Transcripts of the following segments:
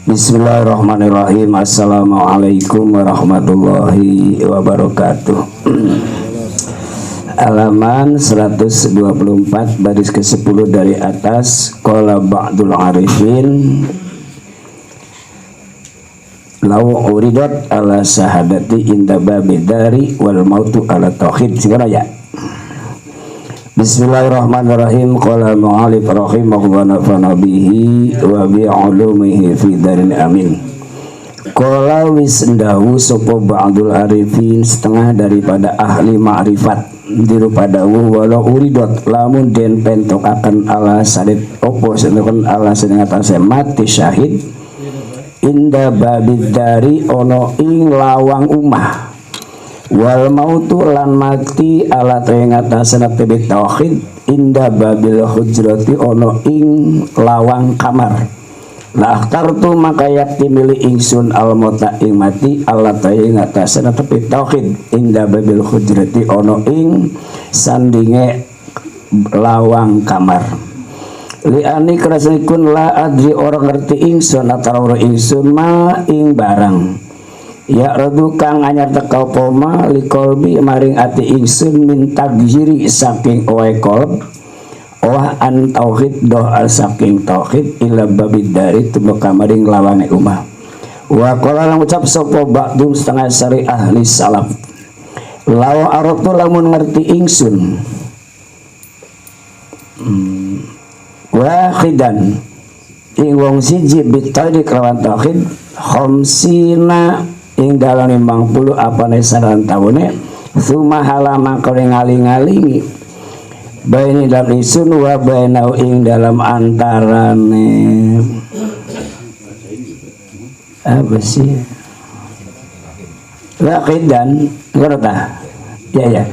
Bismillahirrahmanirrahim. Assalamualaikum warahmatullahi wabarakatuh. Halaman 124 baris ke-10 dari atas. Qala ba'dul arifin law uridat ala sahadati inda babidari wal mautu ala tauhid. Segera ya. Bismillahirrahmanirrahim. Qala mu'alif rahimahullah nafana bihi wa bi'ulumihi fi darin amin. Qala wisndahu sopo ba'dul arifin, setengah daripada ahli ma'rifat daripada walau uridot lamun den pentok akan ala sadid opo sedekon ala sedengatan mati syahid inda babid dari ono ing lawang umah wal mautu lan mati ala tengatasana tebet tauhid inda babil hujrati ono ing lawang kamar. Lah kartu maka yakti milih ingsun al mauta ing mati ala tengatasana tebet tauhid inda babil hujrati ono ing sandinge lawang kamar. Liani kerasanikun la adri orang ngerti ingsun atau ingsun ma ing barang ya radu kang anyar tekau poma likolbi maring ati ingsun minta giri saking oe kolb oah an tauhid doh al saking tauhid ila babid dari tumuka maring lawane umah wa qala lang ucap sopo ba'dum setengah sari ahli salaf lawa aratu lamun ngerti ingsun wahidan ing wong siji bitadi kelawan tauhid khamsina ing dalam 50 apa nesaran tahunnya suma halama kau ngaling-ngalingi baini dalam isun wa bainau ing dalam antarane apa sih lakidan ngerti ya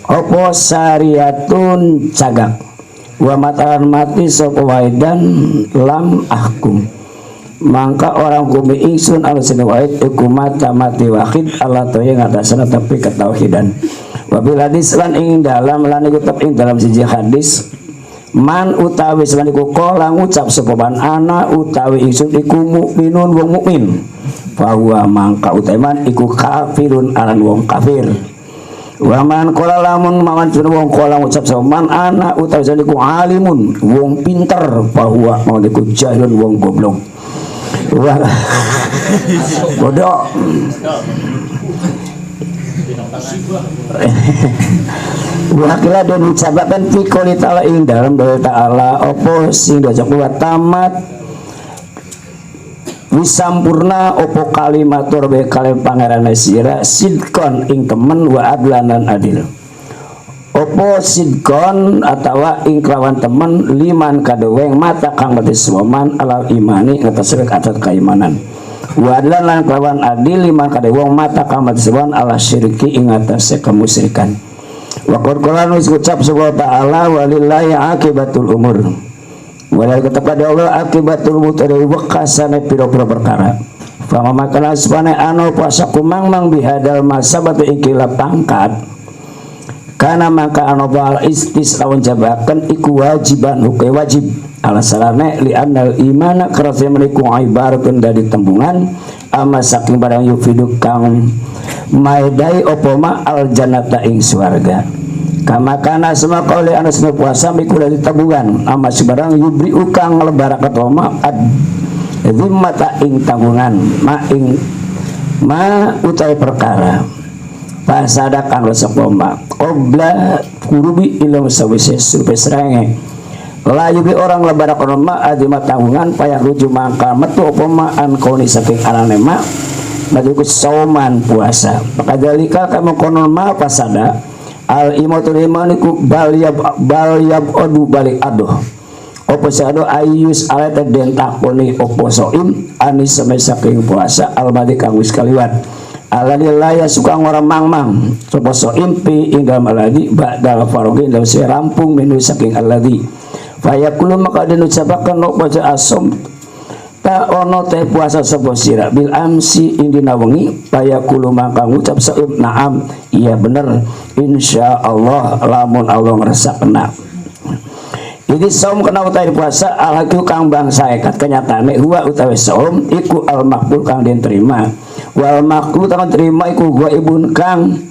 opo syariatun cagak wa mataran mati sopo waidan lam ahkum mangka orang kumi ingsun ala sini wahid ikumata mati wahid ala toya ngatasana tapi ketauhidan wabil hadis lan ing dalam lan ikutap ing dalam siji hadis man utawi selan iku kola ngucap sepoban ana utawi ingsun iku mukminun wong mukmin bahwa mangka utawi man iku kafirun aran wong kafir waman kola lamun mawan cuna wong kola ngucap sepoban ana utawi selan iku alimun wong pinter bahwa mau iku jahilun wong goblok. Wah, bodoh. Wakila dan ucapakan fikoli ta'ala ing dalam doa ta'ala opo sing doa kuat tamat wisampurna opo kalimatur be kalim pangeran sira sidkon ing temen wa adlanan adil. Opo sidkon atawa ing kelawan temen liman kadeweng mata kang mati sewaman alal imani atas atas keimanan wadlan lan kelawan adil liman kadeweng mata kang mati sewaman ala syiriki ing atas kemusyrikan wa qur'an wis ucap subhanahu ta'ala walillahi akibatul umur walai kepada Allah akibatul umur dari bekasane pira-pira perkara fama makana asbane anu puasa kumang bihadal masa batu ikila pangkat karena maka anobal istis lawan jabakan iku wajiban hukai wajib alasannya li annal imana kerasnya meniku ibaratun dari tembungan ama saking barang yufidu kang maidai opoma al jannata ing swarga kama kana semua kauli anasna puasa miku dari tembungan ama sebarang yubri ukang lebara katoma ad zimmata ing tanggungan ma utai perkara pasadakan rasa poma obla kurubi ilmu sawise surpe serenge layu bi orang lebara konoma adima tanggungan payah rujuk mangka metu poma an koni saking aranema maju sauman puasa maka dalika kamu konoma pasada al imatul imaniku bal yab odu balik adoh opo sado ayus alata den takoni opo soim anis sampai saking puasa al balik kang wis kaliwat aladilaya suka orang mang-mang sopo so impi hingga maladi ba'dal farogin dalam si rampung menu saking aladi fayakulu maka dinucapakan no baca asom ta ono teh puasa sopo sira bil amsi indina wengi fayakulu maka ngucap soim naam iya bener insyaallah lamun Allah ngerasa kena Jadi saum kena utawi puasa alhaku kang bangsa ekat kenyataane huwa utawi saum iku al makbul kang den terima. Wal makbul kang terima iku gua ibun kang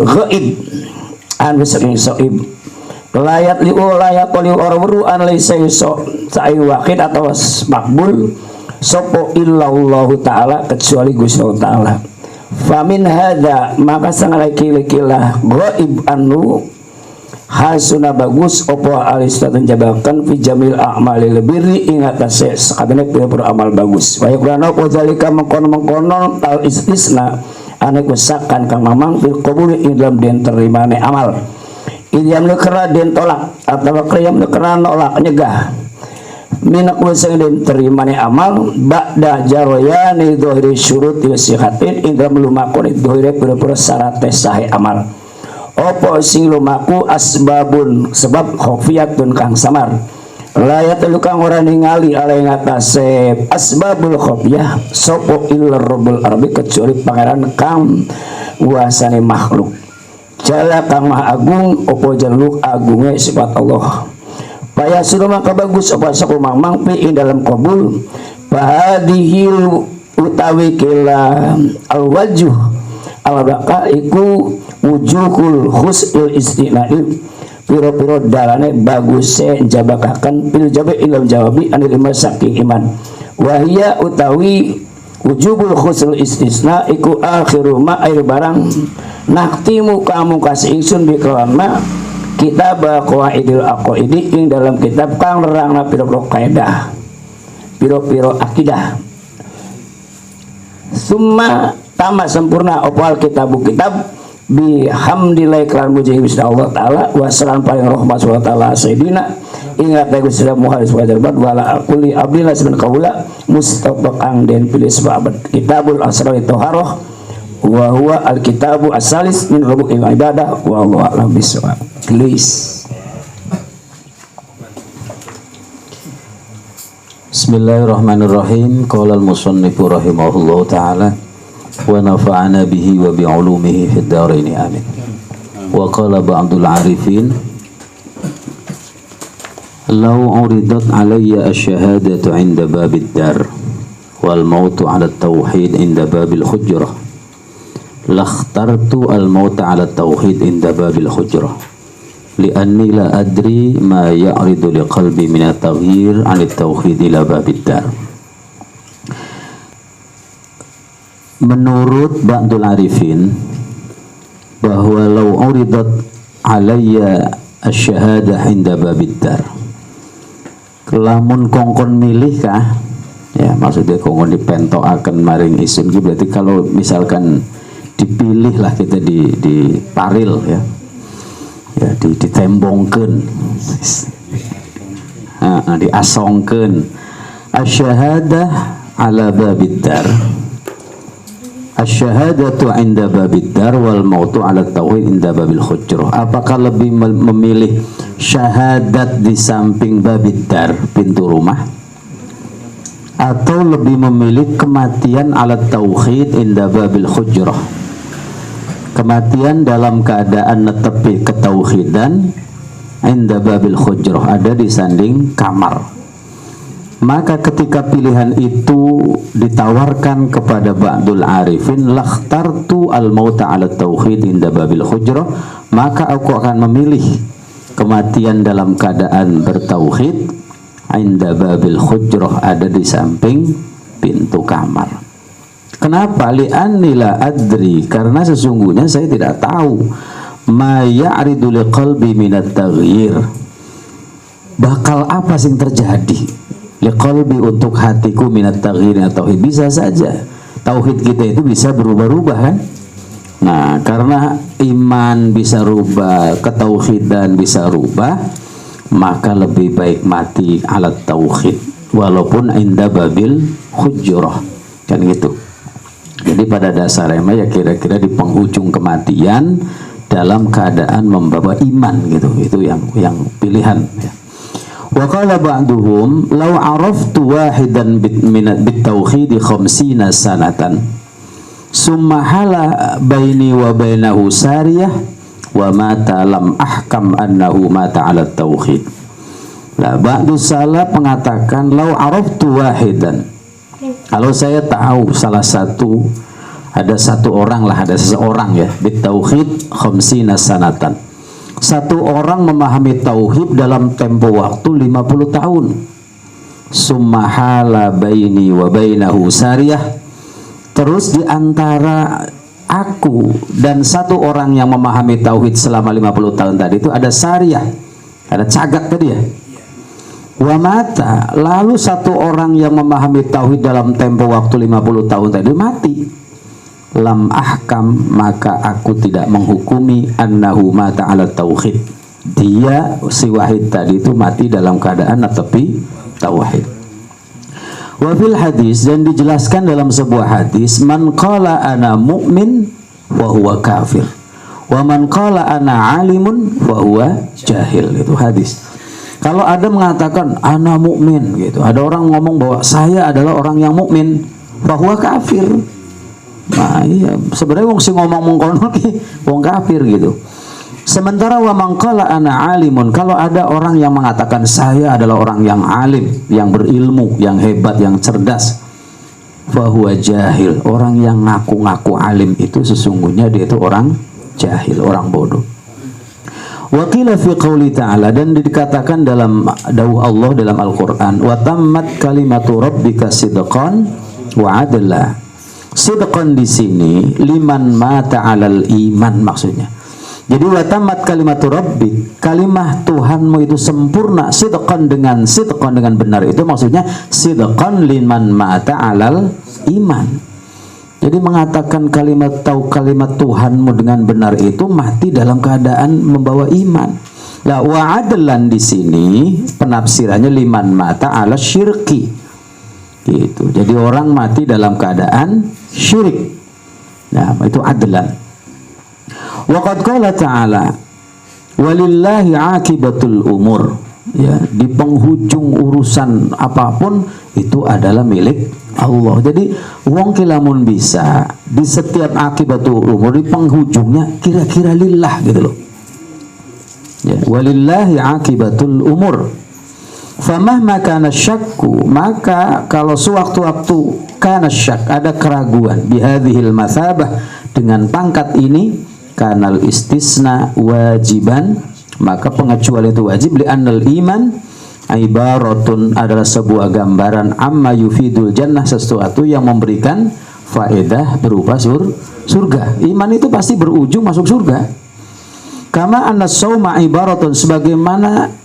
ghaib anu saking saib. Layat orang an laysa iso sa'i wakid atau makbul sopo illallahu ta'ala kecuali Gusti Allah ta'ala. Famin hadza maka sangalaki-lakilah ghaib anu hasuna bagus opo alistatan jabakan fi jamil a'mali lebiri ingat ase sakabene pira-pira amal bagus wa yakrana opo zalika mengkono al istisna ane kusakan kang mamang fil qabul ing dalam den terimane amal idiam lekera den tolak atau kriyam lekera nolak nyegah minak wasang den terimane amal ba'da jaroyani dhahiri syuruti sihatin ing dalam lumakon dhahire pira-pira syarat sahih amal. Opo sing lumaku asbabun sebab khofiyatun kang samar layat lu kang ora ningali ale ngatasé asbabul khofiyah sopo illar rabbul arbi kecuali pangeran kang wasane makhluk jala kang maha agung opo jaluk agunge sifat Allah paya sudah maka bagus opo saku mamang pi ing dalam qabul bahadihil utawi kila alwajuh alabaka iku wujuhul husnul istina'il piro-piro dalane baguse jabakakan pil jabe ilam jawabi anil iman saking iman wahia utawi wujubul husnul istisna iku akhiru ma air barang naktimu kamu kasih ingsun di kelana kitab qawaidil aqaidi ing dalam kitab kang nerangna piro-piro kaidah piro-piro akidah summa tamat sempurna opal kitabu kitab bihamdillah iklan muji Gusti Allah taala wa salam paling rahmat wa taala sayidina ingat ya Gusti Muhammad wajarbat wala aquli abdillah seben kaula mustafaq ang den pilih sebab kitabul asrar taharah wa huwa al kitabu asalis min rubu'il ibadah wa Allah alam bisawab. Please Bismillahirrahmanirrahim. Qala al-musannifu rahimahullahu taala wa nafa'ana bihi wa bi'ulumihi fid dharain amin. Wa qala ba'dul arifin law uridat alayya ash-shahadatu 'inda babid dar wal mautu 'ala at-tauhid 'inda babil hujrah lakhtartu al-mauta 'ala at-tauhid 'inda babil hujrah li'anni la adri ma ya'ridu liqalbi min at-taghyir 'ala at-tauhid ila babid dar. Menurut Ba'dul Arifin bahwa law uridat alayya asy-syahadah inda babid dar, lamun kongkon milih kah, ya maksudnya kongkon dipentokaken maring isun ki berarti kalau misalkan dipilih lah kita di paril ya ditembongkeun diasongkeun asy-syahadah ala babid dar, asy-syahadatu 'inda babid dar wal mautu 'ala tauhid 'inda babil hujrah. Apakah lebih memilih syahadat di samping babid dar, pintu rumah, atau lebih memilih kematian 'ala tauhid 'inda babil hujrah, kematian dalam keadaan netepi ketauhidan 'inda babil hujrah, ada di sanding kamar? Maka ketika pilihan itu ditawarkan kepada Ba'dul Arifin, lakhtartu al-mauta 'ala tauhid inda babil hujrah, maka aku akan memilih kematian dalam keadaan bertauhid inda babil hujrah, ada di samping pintu kamar. Kenapa? Li'anni la adri, karena sesungguhnya saya tidak tahu ma ya'ridu liqalbi minat taghyir, bakal apa sing terjadi liqalbi untuk hatiku minat taghyir tauhid. Bisa saja tauhid kita itu bisa berubah-ubah kan. Nah, karena iman bisa rubah, ketauhidan bisa rubah, maka lebih baik mati alat tauhid walaupun inda babil hujurah, kan gitu. Jadi pada dasarnya ya kira-kira di penghujung kematian dalam keadaan membawa iman gitu, itu yang pilihan ya. Wa qala ba'duhum law araftu wahidan bit tauhid 50 sanatan summa hala baini wa bainahu sariyah wa mata lam ahkam annahu mata ala tauhid. Lah ba'du salaf mengatakan lau araftu wahidan, kalau saya tahu salah satu, ada satu orang lah, ada seseorang ya, bitauhid khamsina sanatan, satu orang memahami tauhid dalam tempo waktu 50 tahun. Summa hala baini wa bainahu sariyah, terus di antara aku dan satu orang yang memahami tauhid selama 50 tahun tadi itu ada sariyah, ada cagak tadi ya. Wa mata, lalu satu orang yang memahami tauhid dalam tempo waktu 50 tahun tadi mati. Lam ahkam, maka aku tidak menghukumi annahu mata ala tauhid, dia si wahid tadi itu mati dalam keadaan netepi tauhid. Wa fil hadis, dan dijelaskan dalam sebuah hadis, man qala ana mu'min wa huwa kafir, wa man qala ana alimun wa huwa jahil. Itu hadis. Kalau ada mengatakan ana mukmin gitu, ada orang ngomong bahwa saya adalah orang yang mukmin, bahwa kafir. Nah iya, sebenarnya wong sing ngomong mengkono ki wong kafir gitu. Sementara wa man qala ana alimun, kalau ada orang yang mengatakan saya adalah orang yang alim, yang berilmu, yang hebat, yang cerdas, fahuwa jahil, orang yang ngaku-ngaku alim itu sesungguhnya dia itu orang jahil, orang bodoh. Wa qila fi qouli ta'ala, dan dikatakan dalam dawuh Allah dalam Al-Qur'an, wa tammat kalimatu rabbika sidqan wa adla. Sidqan di sini liman mata 'alal iman maksudnya. Jadi wa tammat kalimatu rabbik, kalimah Tuhanmu itu sempurna, sidqan dengan benar, itu maksudnya sidqan liman mata 'alal iman. Jadi mengatakan kalimat Tuhanmu dengan benar itu mati dalam keadaan membawa iman. Lah wa adlan di sini penafsirannya liman mata 'ala syirki. Gitu. Jadi orang mati dalam keadaan syirik. Nah, itu adlan. Wa qad qala ta'ala walillahi 'aqibatul umur. Ya, di penghujung urusan apapun itu adalah milik Allah. Jadi wong kilamun bisa di setiap akibatul umur di penghujungnya kira-kira lillah gitu loh. Ya, walillahi akibatul umur. Famahma kana syakku, maka kalau sewaktu-waktu kana syak, ada keraguan bihadhil mathabah, dengan pangkat ini, kanal istisna wajiban, maka pengecualian itu wajib, li'annal iman ibaratun, adalah sebuah gambaran amma yufidul jannah, sesuatu yang memberikan faedah berupa surga. Iman itu pasti berujung masuk surga. Kama anna sauma ibaratun, sebagaimana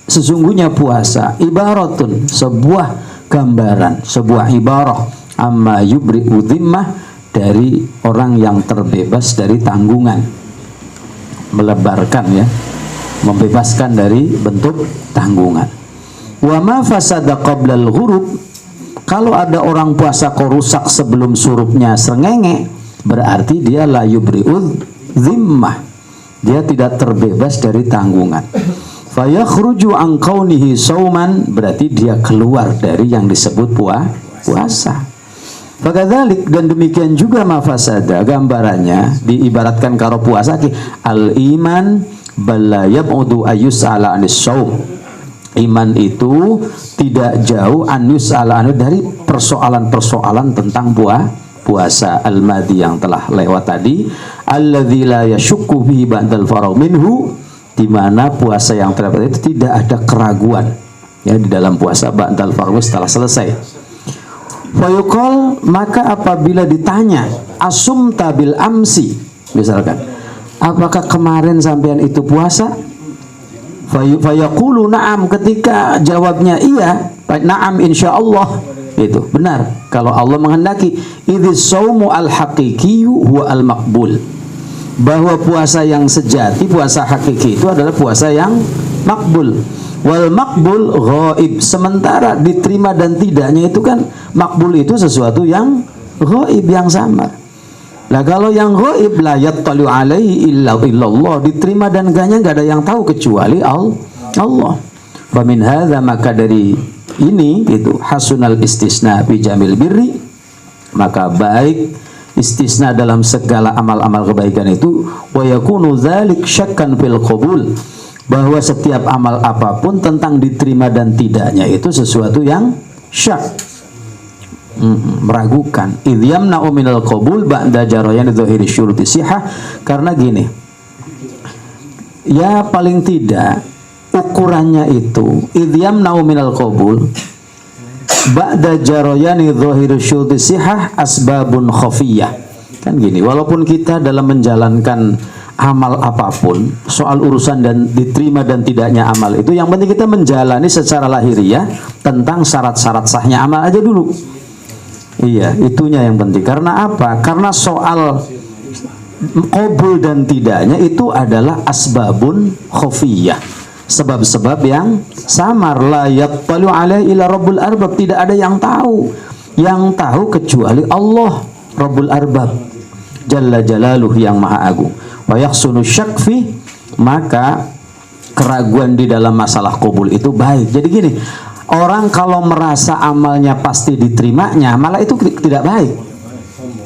sesungguhnya puasa ibaratun, sebuah gambaran, sebuah ibarah, amma yubri'u dhimmah, dari orang yang terbebas dari tanggungan, melebarkan ya, membebaskan dari bentuk tanggungan. Wa ma fasada qablal ghurub, kalau ada orang puasa kok rusak sebelum surupnya srengenge, berarti dia la yubri'ud dhimmah, dia tidak terbebas dari tanggungan. Fa yakhruju an kaunihi sauman, berarti dia keluar dari yang disebut puasa. Fakadzalik, dan demikian juga ma fasada, gambarannya diibaratkan karo puasa ki al iman balla yab'udu ayyus'ala anis saum. Iman itu tidak jauh anus ala anu dari persoalan-persoalan tentang puasa al-madi yang telah lewat tadi, alladzi la yashukku bihi ba'dal faragh minhu, di mana puasa yang terdapat itu tidak ada keraguan ya di dalam puasa ba'dal faragh setelah selesai. Fayuqal, maka apabila ditanya asumta bil amsi, misalkan apakah kemarin sampean itu puasa? Fayaqulu na'am, ketika jawabnya iya, na'am insyaallah, itu benar kalau Allah menghendaki. Idzis saumu al-haqiqiyyu huwa al-maqbul, bahwa puasa yang sejati, puasa hakiki itu adalah puasa yang makbul. Wal makbul ghaib, sementara diterima dan tidaknya itu kan, makbul itu sesuatu yang ghaib, yang samar. Nah kalau yang ghaib la yattali'u alaihi illallah, diterima dan enggaknya enggak ada yang tahu kecuali Allah. Fa min hadza, maka dari ini itu hasunal istisna bi jamil birri, maka baik istisna dalam segala amal-amal kebaikan itu, wa yakunu dzalik syakkan fil qabul, bahwa setiap amal apapun tentang diterima dan tidaknya itu sesuatu yang syak, meragukan. Idh yamna'u minal qabul ba'da jarayan dzahiri syuruti sihah, karena gini, ya paling tidak ukurannya itu idh yamna'u minal qabul ba'da jarayani dhahiri syuruti sihah asbabun khafiyah. Kan gini, walaupun kita dalam menjalankan amal apapun, soal urusan dan diterima dan tidaknya amal itu, yang penting kita menjalani secara lahiriah tentang syarat-syarat sahnya amal aja dulu. Iya, itunya yang penting. Karena apa? Karena soal qabul dan tidaknya itu adalah asbabun khafiyah, sebab-sebab yang samar, la yattalu alaihi illa rabbul arbab, tidak ada yang tahu kecuali Allah Rabbul Arbab Jalla Jalaluhu yang maha agung. Wa yakhsunu syakfi, maka keraguan di dalam masalah qabul itu baik. Jadi gini, orang kalau merasa amalnya pasti diterimanya, malah itu tidak baik,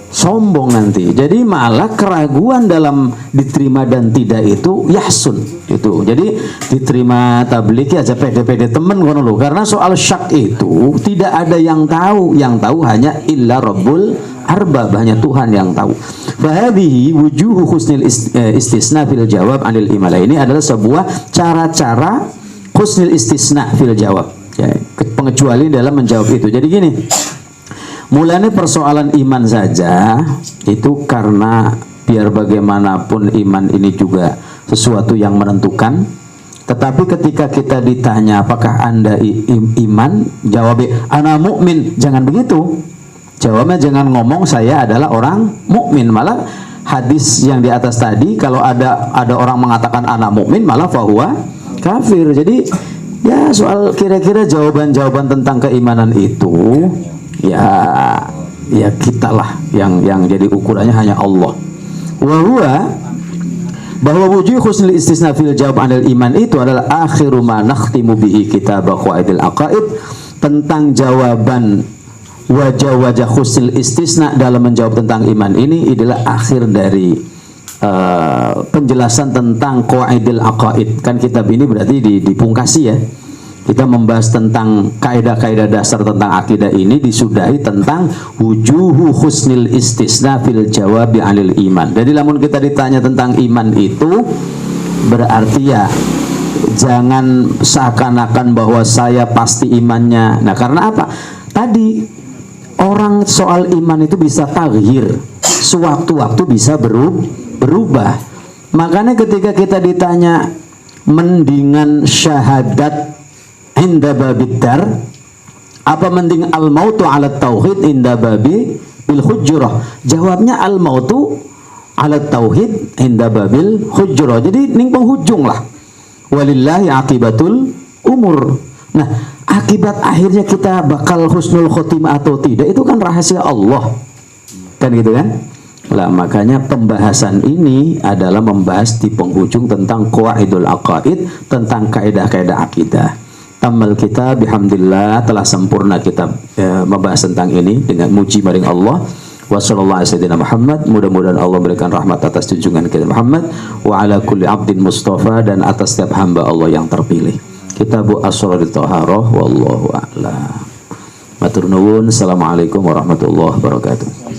sombong nanti. Jadi malah keraguan dalam diterima dan tidak itu yahsun itu. Jadi diterima tabligh aja pede-pede temen kono lho, karena soal syak itu tidak ada yang tahu hanya illa rabbul arbab, hanya Tuhan yang tahu. Fahadhihi wujuhu husnil istisna fil jawab anil imala, ini adalah sebuah cara-cara husnil istisna fil jawab, ya, pengecualian dalam menjawab itu. Jadi gini, mulanya persoalan iman saja itu karena biar bagaimanapun iman ini juga sesuatu yang menentukan. Tetapi ketika kita ditanya apakah Anda iman, jawabnya ana mukmin, jangan begitu. Jawabnya jangan ngomong saya adalah orang mukmin. Malah hadis yang di atas tadi, kalau ada orang mengatakan ana mukmin, malah fahuwa kafir. Jadi ya soal kira-kira jawaban-jawaban tentang keimanan itu, ya kita lah yang jadi ukurannya hanya Allah. Bahwa wujud husnul istisna fil jawab anil iman itu adalah akhiru ma nakhtimu bihi kitab qawaidil aqaid, tentang jawaban wajah-wajah husnul istisna dalam menjawab tentang iman ini adalah akhir dari penjelasan tentang qawaidil aqaid. Kan kitab ini berarti dipungkasi ya. Kita membahas tentang kaidah-kaidah dasar tentang akidah ini, disudahi tentang wujuhu husnil istisna fil jawabi anil iman. Jadi lamun kita ditanya tentang iman itu, berarti ya jangan seakan-akan bahwa saya pasti imannya. Nah, karena apa? Tadi orang soal iman itu bisa taghyir, sewaktu-waktu bisa berubah. Makanya ketika kita ditanya mendingan syahadat inda babid dar, apa mending al mautu ala tauhid inda babi bil hujurah, jawabnya al mautu ala tauhid inda babil hujurah. Jadi ning penghujung lah, walillahi akibatul umur. Nah, akibat akhirnya kita bakal husnul khotimah atau tidak, itu kan rahasia Allah, kan gitu kan. Lah makanya pembahasan ini adalah membahas di penghujung tentang qawaidul aqaid, tentang kaidah-kaidah akidah. Tamal kita bihamdillah, telah sempurna kita membahas tentang ini dengan muji maring Allah. Wassallallahu ala Muhammad, mudah-mudahan Allah berikan rahmat atas junjungan kita Muhammad, wa ala kulli abdin mustafa, dan atas setiap hamba Allah yang terpilih. Kitabu Asrarut Thaharah, wallahu a'lam. Matur nuwun. Assalamualaikum warahmatullahi wabarakatuh.